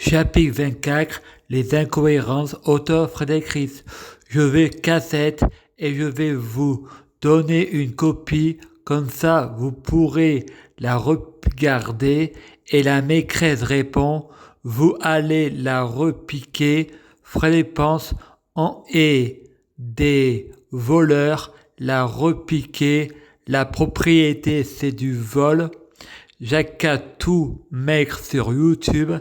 Chapitre 24, les incohérences, auteur Frédéric Ries. Je vais cassette et je vais vous donner une copie, comme ça vous pourrez la regarder. Et la maîtresse répond, vous allez la repiquer. Frédéric pense, on est des voleurs, la repiquer, la propriété c'est du vol. Jacques a tout maigre sur YouTube.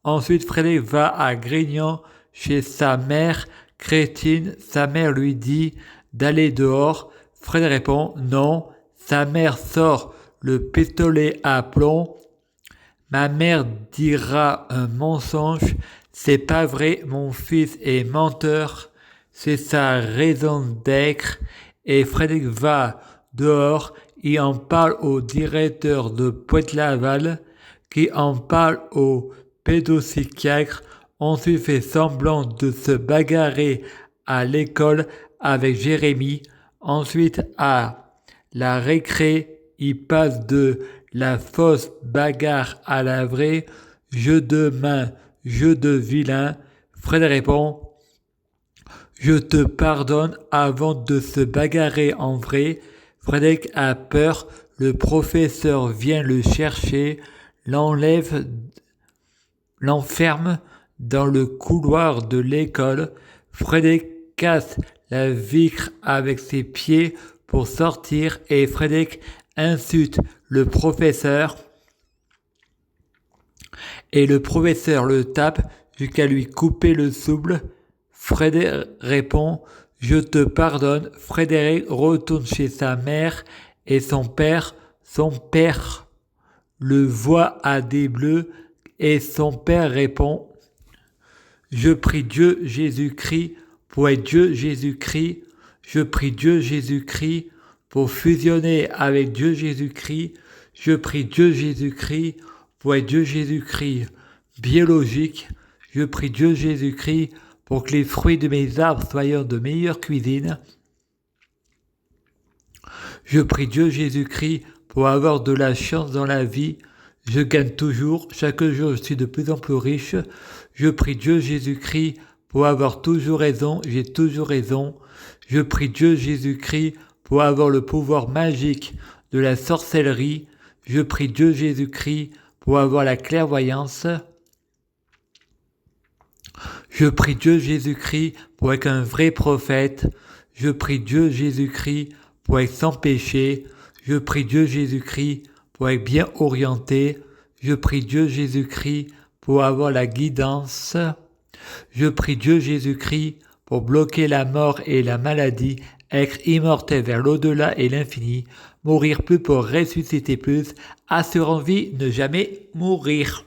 Ensuite, Frédéric va à Grignan chez sa mère crétine. Sa mère lui dit d'aller dehors. Frédéric répond non. Sa mère sort le pistolet à plomb. Ma mère dira un mensonge. C'est pas vrai, mon fils est menteur. C'est sa raison d'être. Et Frédéric va dehors. Il en parle au directeur de Pointe-Laval, qui en parle au pédopsychiatre. Ensuite fait semblant de se bagarrer à l'école avec Jérémy. Ensuite à la récré, il passe de la fausse bagarre à la vraie. Jeu de main, jeu de vilain. Fred répond, je te pardonne avant de se bagarrer en vrai. Frédéric a peur, le professeur vient le chercher, l'enferme dans le couloir de l'école. Frédéric casse la vitre avec ses pieds pour sortir et Frédéric insulte le professeur. Et le professeur le tape jusqu'à lui couper le souffle. Frédéric répond, je te pardonne. Frédéric retourne chez sa mère et son père le voit à des bleus et son père répond, je prie Dieu Jésus-Christ pour être Dieu Jésus-Christ. Je prie Dieu Jésus-Christ pour fusionner avec Dieu Jésus-Christ. Je prie Dieu Jésus-Christ pour être Dieu Jésus-Christ biologique. Je prie Dieu Jésus-Christ pour que les fruits de mes arbres soient de meilleure cuisine. Je prie Dieu Jésus-Christ pour avoir de la chance dans la vie. Je gagne toujours, chaque jour je suis de plus en plus riche. Je prie Dieu Jésus-Christ pour avoir toujours raison, j'ai toujours raison. Je prie Dieu Jésus-Christ pour avoir le pouvoir magique de la sorcellerie. Je prie Dieu Jésus-Christ pour avoir la clairvoyance. Je prie Dieu Jésus-Christ pour être un vrai prophète. Je prie Dieu Jésus-Christ pour être sans péché. Je prie Dieu Jésus-Christ pour être bien orienté. Je prie Dieu Jésus-Christ pour avoir la guidance. Je prie Dieu Jésus-Christ pour bloquer la mort et la maladie, être immortel vers l'au-delà et l'infini, mourir plus pour ressusciter plus, assurant vie, ne jamais mourir.